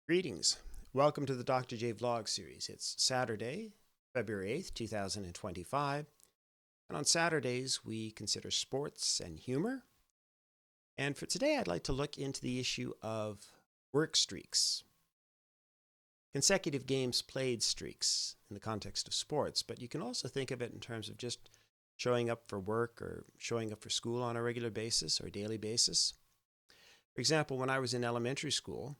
Greetings. Welcome to the Dr. J Vlog series. It's Saturday, February 8th, 2025. And on Saturdays, we consider sports and humor. And for today, I'd like to look into the issue of work streaks, consecutive games played streaks in the context of sports. But you can also think of it in terms of just showing up for work or showing up for school on a regular basis or daily basis. For example, when I was in elementary school,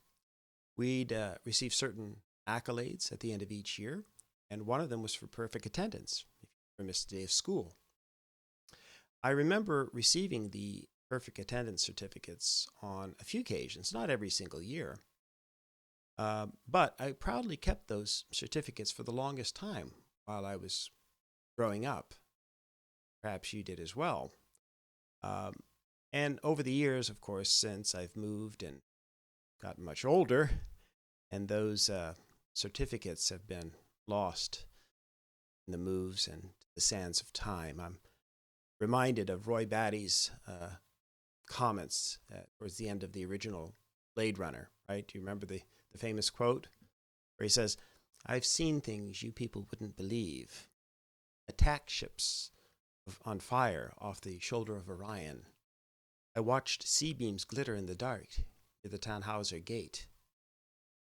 we'd receive certain accolades at the end of each year, and one of them was for perfect attendance if you ever missed a day of school. I remember receiving the perfect attendance certificates on a few occasions, not every single year, but I proudly kept those certificates for the longest time while I was growing up. Perhaps you did as well. And over the years, of course, since I've moved and gotten much older, and those certificates have been lost in the moves and the sands of time. I'm reminded of Roy Batty's comments towards the end of the original Blade Runner, right? Do you remember the famous quote where he says, "I've seen things you people wouldn't believe. Attack ships on fire off the shoulder of Orion. I watched sea beams glitter in the dark near the Tannhauser Gate.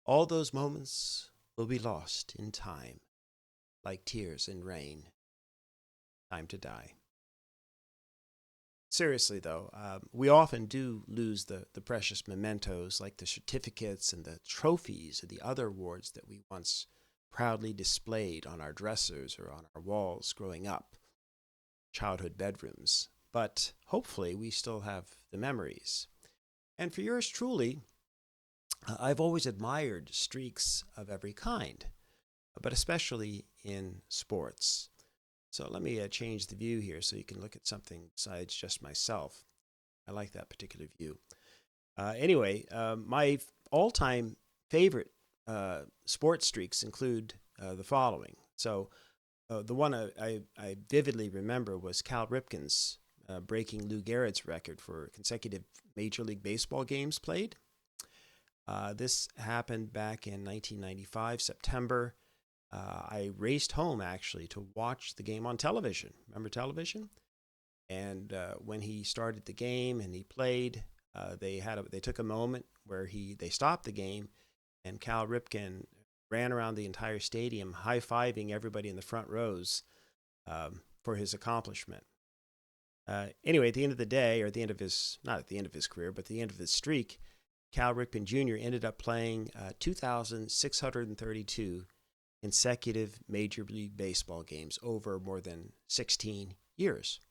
All those moments will be lost in time, like tears in rain. Time to die." Seriously, though, we often do lose the precious mementos like the certificates and the trophies or the other awards that we once proudly displayed on our dressers or on our walls growing up, childhood bedrooms. But hopefully we still have the memories. And for yours truly, I've always admired streaks of every kind, but especially in sports. So let me change the view here so you can look at something besides just myself. I like that particular view. Anyway, my all-time favorite sports streaks include the following. So the one I vividly remember was Cal Ripken's breaking Lou Gehrig's record for consecutive Major League Baseball games played. This happened back in 1995, September. I raced home, actually, to watch the game on television. Remember television? And when he started the game and he played, they took a moment where they stopped the game, and Cal Ripken ran around the entire stadium, high-fiving everybody in the front rows for his accomplishment. Anyway, at the end of the day, or at the end of not at the end of his career, but at the end of his streak, Cal Ripken Jr. ended up playing 2,632 consecutive Major League Baseball games over more than 16 years.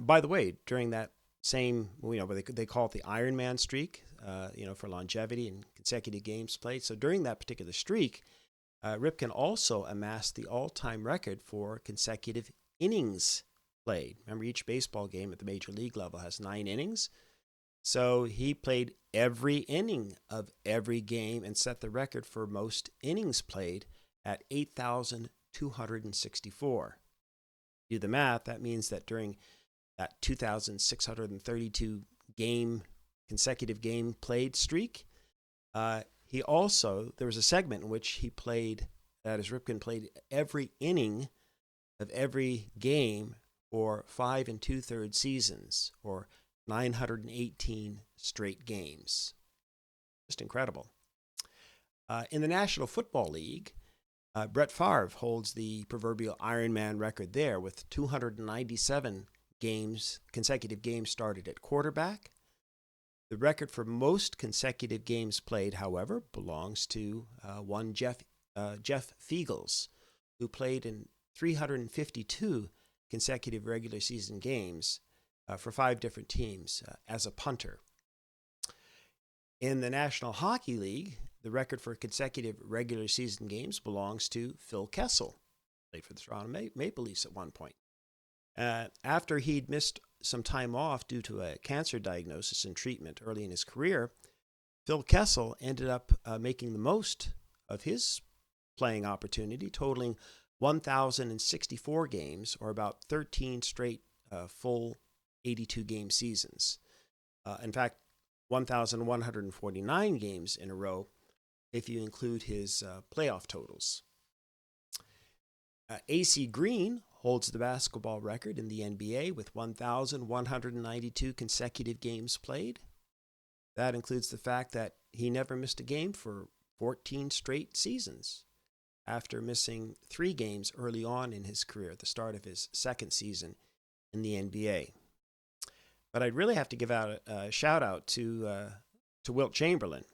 By the way, during that same, they call it the Ironman streak, for longevity and consecutive games played. So during that particular streak, Ripken also amassed the all-time record for consecutive innings played. Remember, each baseball game at the Major League level has 9 innings. So he played every inning of every game and set the record for most innings played at 8,264. Do the math, that means that during that 2,632 consecutive game played streak, there was a segment in which Ripken played every inning of every game for 5 2/3 seasons, or 918 straight games. Just incredible. In the National Football League, Brett Favre holds the proverbial Ironman record there with 297 consecutive games started at quarterback. The record for most consecutive games played, however, belongs to one Jeff Fiegels, who played in 352 consecutive regular season games for 5 different teams as a punter. In the National Hockey League, the record for consecutive regular season games belongs to Phil Kessel, played for the Toronto Maple Leafs at one point. After he'd missed some time off due to a cancer diagnosis and treatment early in his career, Phil Kessel ended up making the most of his playing opportunity, totaling 1,064 games, or about 13 straight full 82-game seasons. In fact, 1,149 games in a row if you include his playoff totals. AC Green holds the basketball record in the NBA with 1,192 consecutive games played. That includes the fact that he never missed a game for 14 straight seasons, after missing 3 games early on in his career at the start of his second season in the NBA. But I'd really have to give out a shout out to Wilt Chamberlain,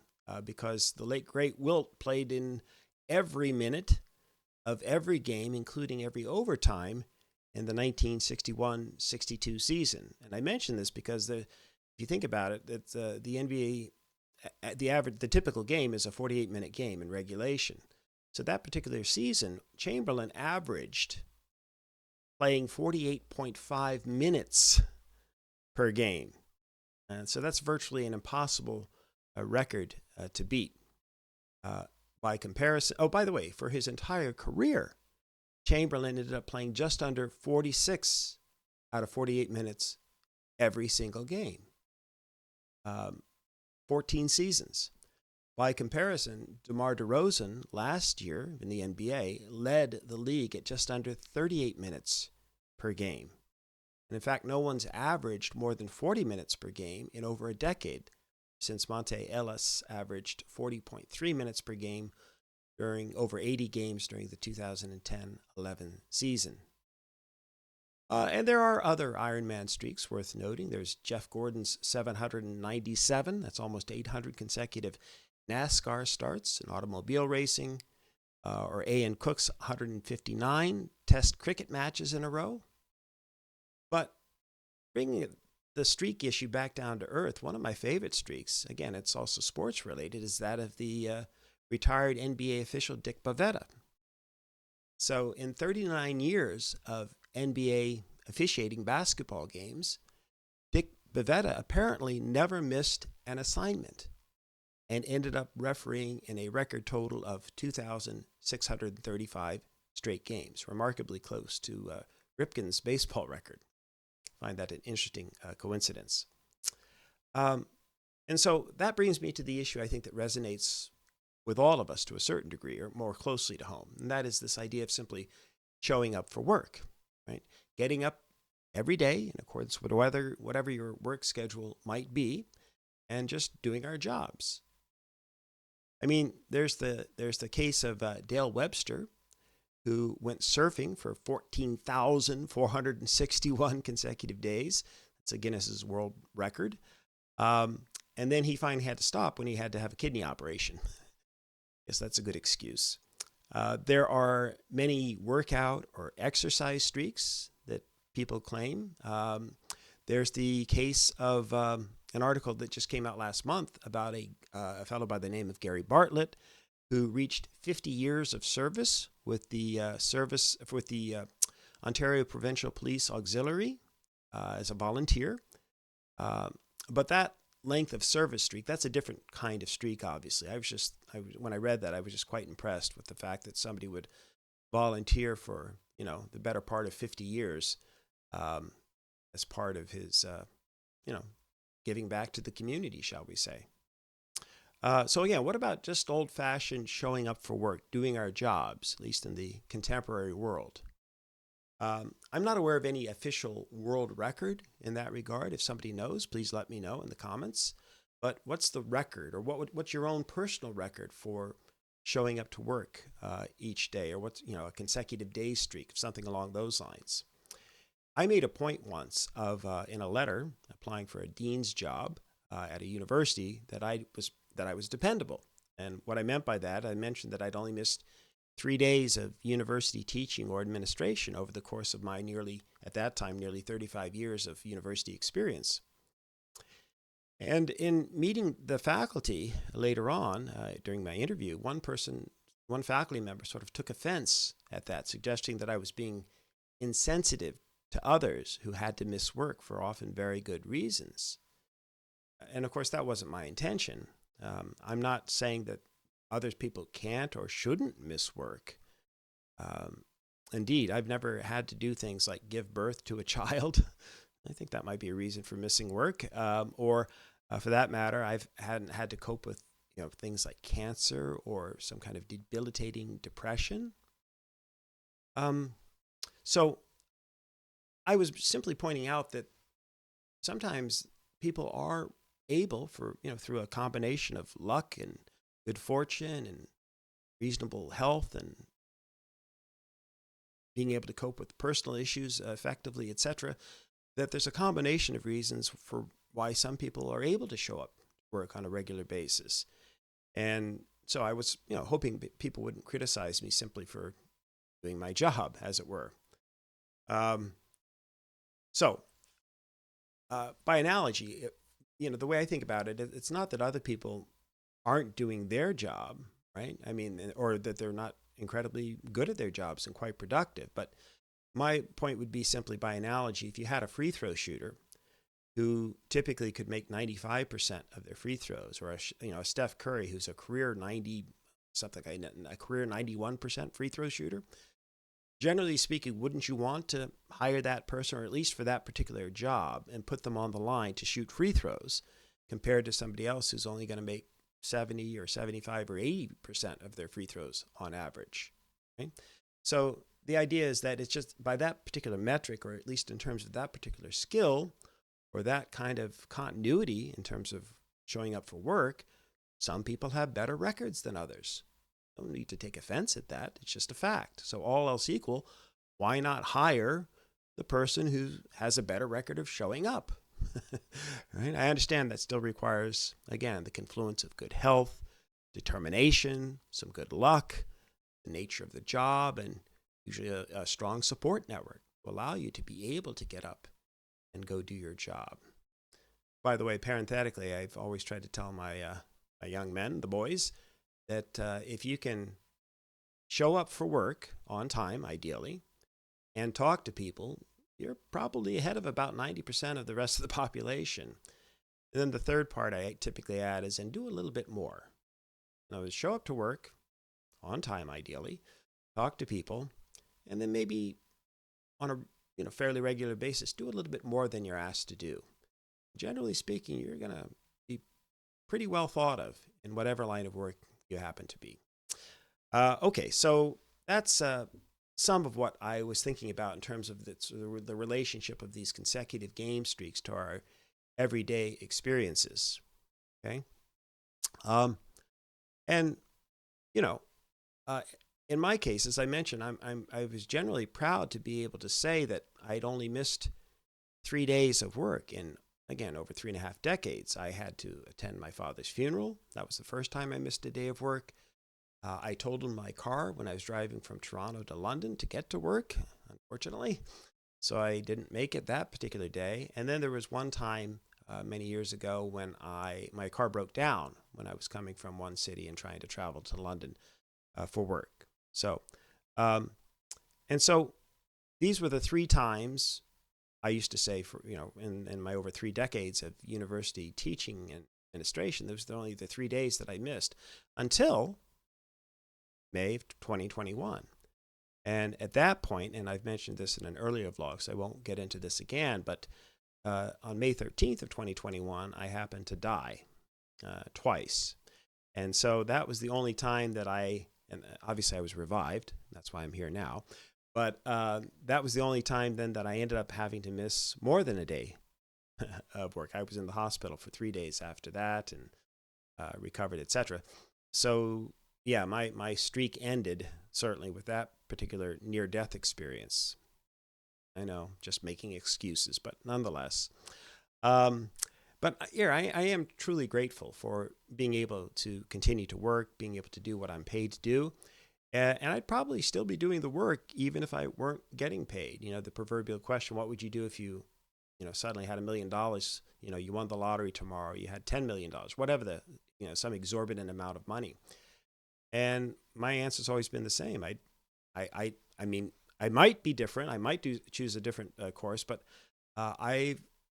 because the late great Wilt played in every minute of every game, including every overtime, in the 1961-62 season. And I mention this because if you think about it, that the NBA, the typical game is a 48-minute game in regulation. So that particular season, Chamberlain averaged playing 48.5 minutes per game. And so that's virtually an impossible record to beat. By comparison, oh, by the way, for his entire career, Chamberlain ended up playing just under 46 out of 48 minutes every single game. 14 seasons. By comparison, DeMar DeRozan last year in the NBA led the league at just under 38 minutes per game. And in fact, no one's averaged more than 40 minutes per game in over a decade, since Monte Ellis averaged 40.3 minutes per game during over 80 games during the 2010-11 season. And there are other Ironman streaks worth noting. There's Jeff Gordon's 797. That's almost 800 consecutive NASCAR starts in automobile racing. Or A.N. Cook's 159 test cricket matches in a row. But bringing the streak issue back down to earth, one of my favorite streaks, again, it's also sports related, is that of the retired NBA official Dick Bavetta. So in 39 years of NBA officiating basketball games, Dick Bavetta apparently never missed an assignment and ended up refereeing in a record total of 2,635 straight games, remarkably close to Ripken's baseball record. I find that an interesting coincidence. And so that brings me to the issue I think that resonates with all of us to a certain degree, or more closely to home, and that is this idea of simply showing up for work, right? Getting up every day in accordance with whatever your work schedule might be, and just doing our jobs. I mean, there's the case of Dale Webster, who went surfing for 14,461 consecutive days. That's a Guinness's World Record. And then he finally had to stop when he had to have a kidney operation. Guess that's a good excuse. There are many workout or exercise streaks that people claim. There's the case of an article that just came out last month about a fellow by the name of Gary Bartlett, who reached 50 years of service with the Ontario Provincial Police Auxiliary as a volunteer. But that length of service streak, that's a different kind of streak, obviously. When I read that, I was just quite impressed with the fact that somebody would volunteer for, the better part of 50 years as part of his, giving back to the community, shall we say. So again, what about just old-fashioned showing up for work, doing our jobs, at least in the contemporary world? I'm not aware of any official world record in that regard. If somebody knows, please let me know in the comments. But what's the record, or what's your own personal record for showing up to work each day, or what's a consecutive day streak, something along those lines? I made a point once of in a letter applying for a dean's job at a university that I was dependable. And what I meant by that, I mentioned that I'd only missed 3 days of university teaching or administration over the course of my nearly 35 years of university experience. And in meeting the faculty later on, during my interview, one faculty member sort of took offense at that, suggesting that I was being insensitive to others who had to miss work for often very good reasons. And of course, that wasn't my intention. I'm not saying that other people can't or shouldn't miss work. Indeed, I've never had to do things like give birth to a child. I think that might be a reason for missing work. Or For that matter, I've hadn't had to cope with things like cancer or some kind of debilitating depression. Um, so I was simply pointing out that sometimes people are able, for through a combination of luck and good fortune and reasonable health and being able to cope with personal issues effectively, etc., that there's a combination of reasons for why some people are able to show up to work on a regular basis. And so I was, hoping people wouldn't criticize me simply for doing my job, as it were. Um, so, by analogy, the way I think about it, it's not that other people aren't doing their job, right? I mean, or that they're not incredibly good at their jobs and quite productive. But my point would be simply by analogy, if you had a free throw shooter who typically could make 95% of their free throws, or a Steph Curry who's a career 91% free throw shooter. Generally speaking, wouldn't you want to hire that person, or at least for that particular job, and put them on the line to shoot free throws compared to somebody else who's only going to make 70 or 75 or 80% of their free throws on average, right? So the idea is that it's just by that particular metric, or at least in terms of that particular skill, or that kind of continuity in terms of showing up for work, some people have better records than others. Don't need to take offense at that. It's just a fact. So all else equal, why not hire the person who has a better record of showing up? Right? I understand that still requires, again, the confluence of good health, determination, some good luck, the nature of the job, and usually a strong support network to allow you to be able to get up and go do your job. By the way, parenthetically, I've always tried to tell my young men, the boys, that if you can show up for work on time, ideally, and talk to people, you're probably ahead of about 90% of the rest of the population. And then the third part I typically add is, and do a little bit more. Now, show up to work on time, ideally, talk to people, and then maybe on a fairly regular basis, do a little bit more than you're asked to do. Generally speaking, you're going to be pretty well thought of in whatever line of work you happen to be. Okay, so that's some of what I was thinking about in terms of the relationship of these consecutive game streaks to our everyday experiences. Okay, and in my case, as I mentioned, I was generally proud to be able to say that I'd only missed 3 days of work in, again, over 3.5 decades. I had to attend my father's funeral. That was the first time I missed a day of work. I totaled my car when I was driving from Toronto to London to get to work, unfortunately. So I didn't make it that particular day. And then there was one time many years ago when my car broke down when I was coming from one city and trying to travel to London for work. So, and so these were the 3 times I used to say, for in my over 3 decades of university teaching and administration, those were only the 3 days that I missed until May of 2021. And at that point, and I've mentioned this in an earlier vlog, so I won't get into this again, but on May 13th of 2021, I happened to die twice. And so that was the only time that and obviously I was revived. That's why I'm here now. But that was the only time then that I ended up having to miss more than a day of work. I was in the hospital for 3 days after that and recovered, etc. So yeah, my streak ended certainly with that particular near-death experience. I know, just making excuses, but nonetheless. But here, I am truly grateful for being able to continue to work, being able to do what I'm paid to do. And I'd probably still be doing the work even if I weren't getting paid. The proverbial question, what would you do if you suddenly had $1 million? You won the lottery tomorrow, you had $10 million, whatever some exorbitant amount of money. And my answer's always been the same. I mean, I might be different. I might choose a different course, but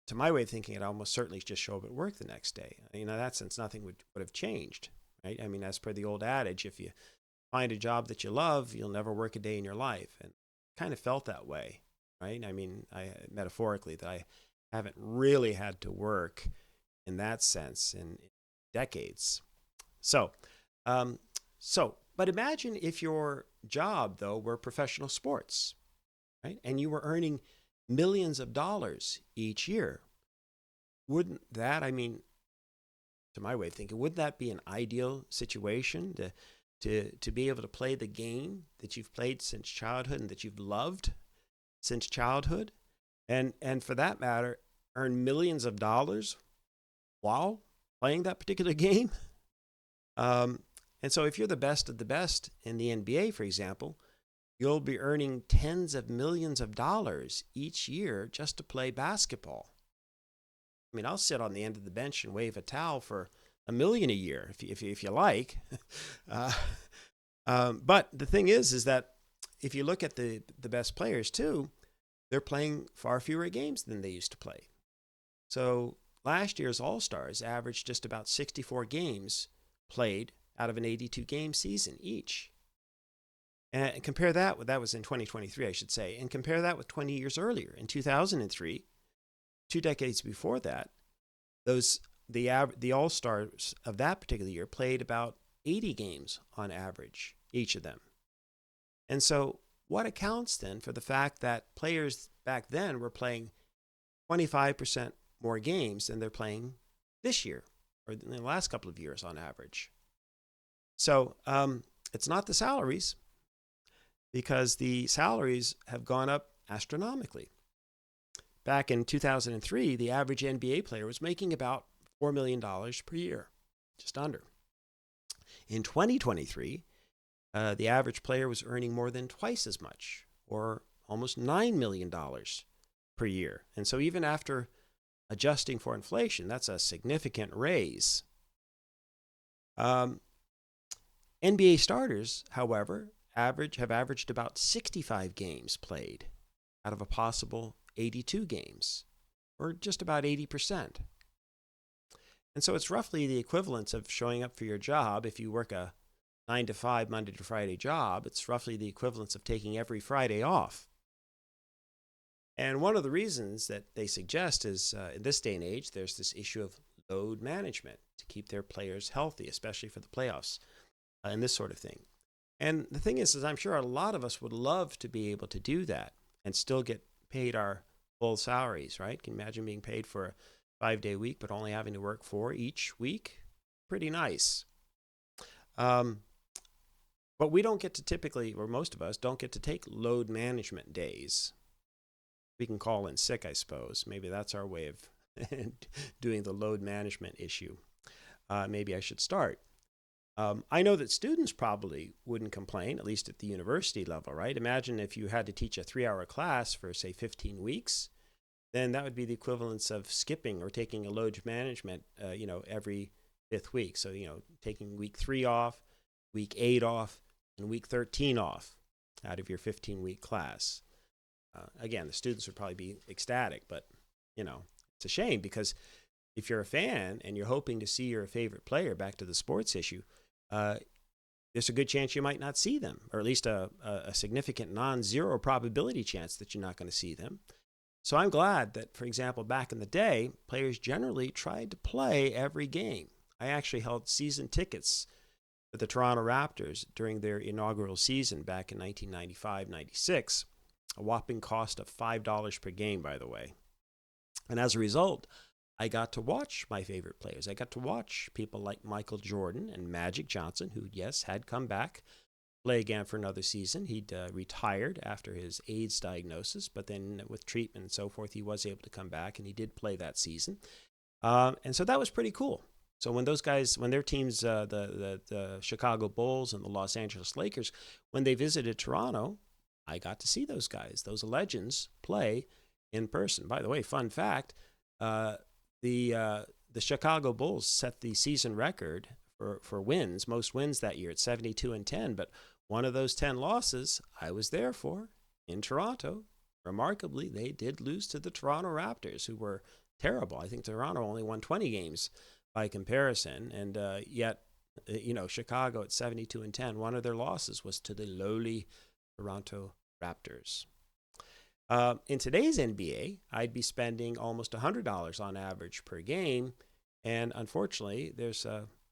to my way of thinking, I'd almost certainly just show up at work the next day. In that sense, nothing would have changed, right? I mean, as per the old adage, if you find a job that you love, you'll never work a day in your life. And I kind of felt that way, right? I mean, metaphorically, that I haven't really had to work in that sense in decades. So, um, but imagine if your job though were professional sports, right? And you were earning millions of dollars each year. Wouldn't that, I mean, to my way of thinking, would that be an ideal situation to be able to play the game that you've played since childhood and that you've loved since childhood, and for that matter, earn millions of dollars while playing that particular game? Um, and so, if you're the best of the best in the NBA, for example, you'll be earning tens of millions of dollars each year just to play basketball. I mean, I'll sit on the end of the bench and wave a towel for $1 million a year if you like. uh, but the thing is that if you look at the best players too, they're playing far fewer games than they used to play. So last year's All-Stars averaged just about 64 games played out of an 82 game season each. And compare that with, that was in 2023, I should say, and compare that with 20 years earlier. In 2003, 2 decades before that, the All-Stars of that particular year played about 80 games on average, each of them. And so what accounts then for the fact that players back then were playing 25% more games than they're playing this year or in the last couple of years on average? So it's not the salaries, because the salaries have gone up astronomically. Back in 2003, the average NBA player was making about $4 million per year, just under. In 2023, the average player was earning more than twice as much, or almost $9 million per year. And so even after adjusting for inflation, that's a significant raise. NBA starters, however, have averaged about 65 games played out of a possible 82 games, or just about 80%. And so it's roughly the equivalent of showing up for your job. If you work a 9 to 5 Monday to Friday job, it's roughly the equivalent of taking every Friday off. And one of the reasons that they suggest is in this day and age, there's this issue of load management to keep their players healthy, especially for the playoffs and this sort of thing. And the thing is I'm sure a lot of us would love to be able to do that and still get paid our full salaries, right? Can you imagine being paid for a 5-day week, but only having to work 4 each week? Pretty nice. But we don't get to typically, or most of us don't get to take load management days. We can call in sick, I suppose. Maybe that's our way of doing the load management issue. Maybe I should start. I know that students probably wouldn't complain, at least at the university level, right? Imagine if you had to teach a 3-hour class for, say, 15 weeks, then that would be the equivalence of skipping or taking a load management, every 5th week. So, taking week 3 off, week 8 off, and week 13 off out of your 15-week class. Again, the students would probably be ecstatic, but, it's a shame, because if you're a fan and you're hoping to see your favorite player, back to the sports issue, there's a good chance you might not see them, or at least a significant non-zero probability chance that you're not going to see them. So I'm glad that, for example, back in the day, players generally tried to play every game. I actually held season tickets for the Toronto Raptors during their inaugural season back in 1995-96, a whopping cost of $5 per game, by the way. And as a result, I got to watch my favorite players. I got to watch people like Michael Jordan and Magic Johnson, who, yes, had come back, play again for another season. He'd retired after his AIDS diagnosis, but then with treatment and so forth, he was able to come back, and he did play that season. And so that was pretty cool. So when those guys, when their teams, the Chicago Bulls and the Los Angeles Lakers, when they visited Toronto, I got to see those guys, those legends, play in person. By the way, fun fact, the Chicago Bulls set the season record for wins, most wins that year at 72-10. But one of those 10 losses I was there for in Toronto. Remarkably, they did lose to the Toronto Raptors, who were terrible. I think Toronto only won 20 games by comparison, and yet, Chicago at 72-10, one of their losses was to the lowly Toronto Raptors. In today's NBA, I'd be spending almost $100 on average per game And unfortunately, there's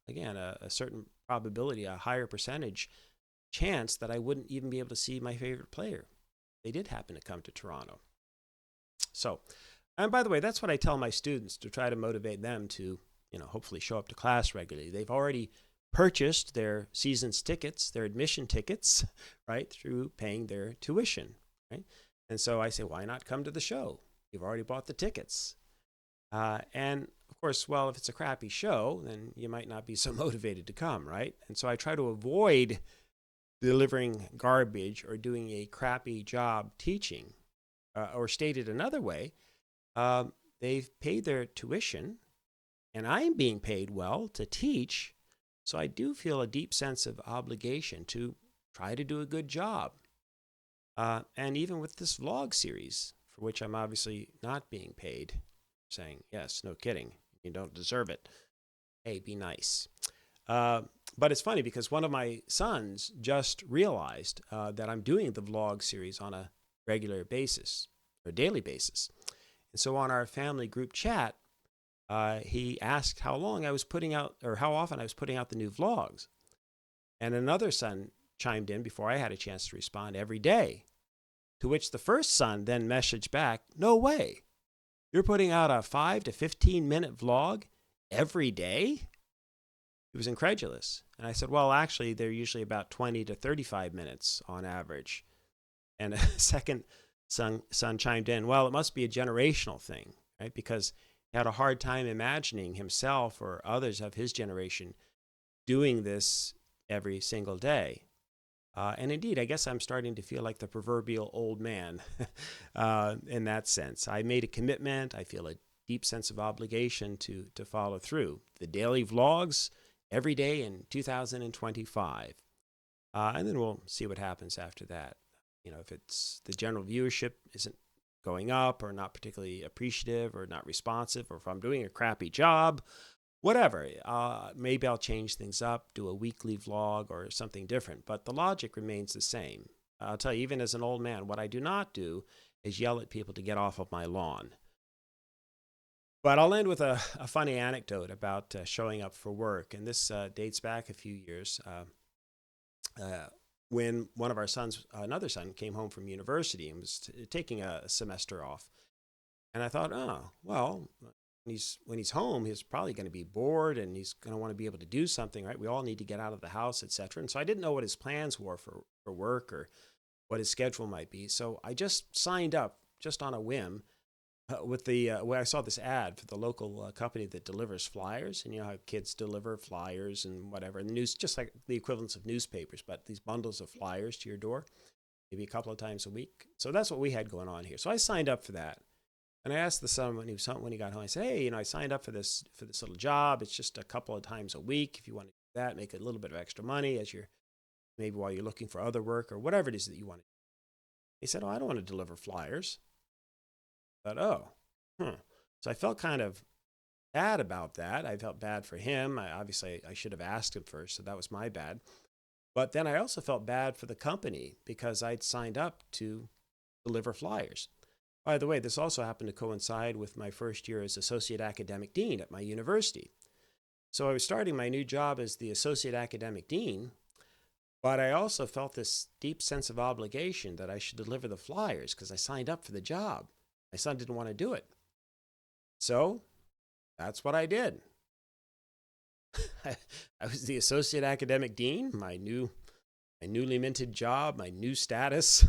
again a certain probability, a higher percentage chance that I wouldn't even be able to see my favorite player. They did happen to come to Toronto. So, and by the way, that's what I tell my students to try to motivate them to, hopefully show up to class regularly. They've already purchased their season's tickets, their admission tickets, right, through paying their tuition, right? And so I say, why not come to the show? You've already bought the tickets. And of course, well, if it's a crappy show, then you might not be so motivated to come, right? And so I try to avoid delivering garbage or doing a crappy job teaching. Or stated another way, they've paid their tuition, and I'm being paid well to teach. So I do feel a deep sense of obligation to try to do a good job. And even with this vlog series, for which I'm obviously not being paid, saying, yes, no kidding, you don't deserve it. Hey, be nice. But it's funny because one of my sons just realized that I'm doing the vlog series on a regular basis or daily basis. And so on our family group chat, he asked how long I was putting out, or how often I was putting out the new vlogs. And another son chimed in before I had a chance to respond, every day. To which the first son then messaged back, no way. You're putting out a 5 to 15 minute vlog every day? He was incredulous. And I said, well, actually, they're usually about 20 to 35 minutes on average. And a second son chimed in, well, it must be a generational thing, right? Because he had a hard time imagining himself or others of his generation doing this every single day. And indeed, I guess I'm starting to feel like the proverbial old man in that sense. I made a commitment. I feel a deep sense of obligation to follow through. The daily vlogs every day in 2025. And then we'll see what happens after that. If it's the general viewership isn't going up or not particularly appreciative or not responsive, or if I'm doing a crappy job, whatever, maybe I'll change things up, do a weekly vlog or something different. But the logic remains the same. I'll tell you, even as an old man, what I do not do is yell at people to get off of my lawn. But I'll end with a funny anecdote about showing up for work. And this dates back a few years. When one of our sons, another son, came home from university and was taking a semester off. And I thought, oh, well, when he's home, he's probably going to be bored and he's going to want to be able to do something, right? We all need to get out of the house, etc. And so I didn't know what his plans were for work or what his schedule might be. So I just signed up just on a whim with where I saw this ad for the local company that delivers flyers. And you know how kids deliver flyers and whatever, and the news, just like the equivalents of newspapers, but these bundles of flyers to your door, maybe a couple of times a week. So that's what we had going on here. So I signed up for that. And I asked the son when he got home, I said, hey, I signed up for this little job. It's just a couple of times a week. If you want to do that, make a little bit of extra money as maybe while you're looking for other work or whatever it is that you want to do. He said, oh, I don't want to deliver flyers. I thought, So I felt kind of bad about that. I felt bad for him. I should have asked him first, so that was my bad. But then I also felt bad for the company because I'd signed up to deliver flyers. By the way, this also happened to coincide with my first year as Associate Academic Dean at my university. So I was starting my new job as the Associate Academic Dean, but I also felt this deep sense of obligation that I should deliver the flyers because I signed up for the job. My son didn't want to do it. So that's what I did. I was the Associate Academic Dean, my newly minted job, my new status,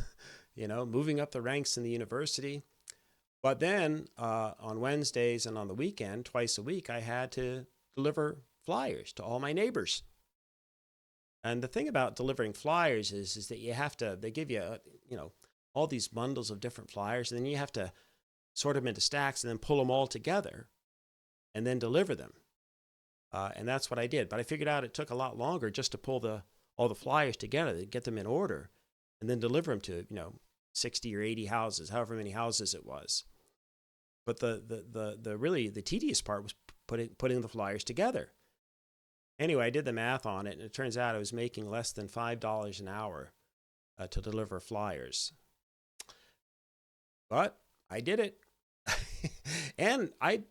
moving up the ranks in the university. But then on Wednesdays and on the weekend, twice a week, I had to deliver flyers to all my neighbors. And the thing about delivering flyers is that they give you, all these bundles of different flyers, and then you have to sort them into stacks and then pull them all together and then deliver them. And that's what I did. But I figured out it took a lot longer just to pull all the flyers together, to get them in order, and then deliver them to, 60 or 80 houses, however many houses it was. But the really tedious part was putting the flyers together. Anyway, I did the math on it, and it turns out I was making less than $5 an hour to deliver flyers. But I did it. And I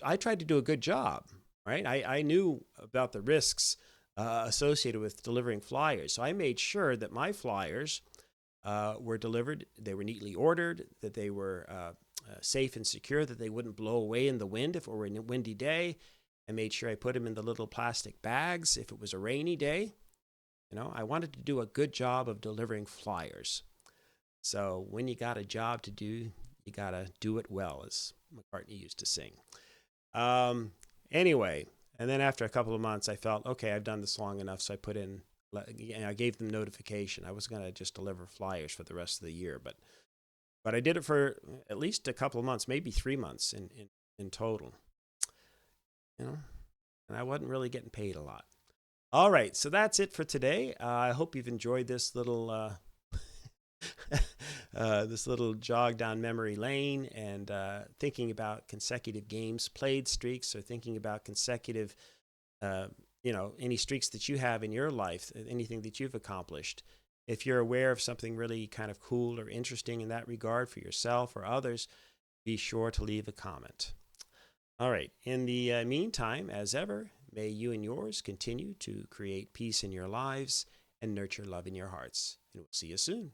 I tried to do a good job, right? I knew about the risks associated with delivering flyers. So I made sure that my flyers were delivered, they were neatly ordered, that they were safe and secure, that they wouldn't blow away in the wind if it were a windy day. I made sure I put them in the little plastic bags if it was a rainy day. I wanted to do a good job of delivering flyers. So when you got a job to do, you got to do it well, as McCartney used to sing. Anyway, and then after a couple of months, I felt, okay, I've done this long enough. So I gave them notification. I was going to just deliver flyers for the rest of the year, but I did it for at least a couple of months, maybe 3 months in total. And I wasn't really getting paid a lot. All right, so that's it for today. I hope you've enjoyed this little this little jog down memory lane, and thinking about consecutive games played streaks, or thinking about consecutive, any streaks that you have in your life, anything that you've accomplished. If you're aware of something really kind of cool or interesting in that regard for yourself or others, be sure to leave a comment. All right. In the meantime, as ever, may you and yours continue to create peace in your lives and nurture love in your hearts. And we'll see you soon.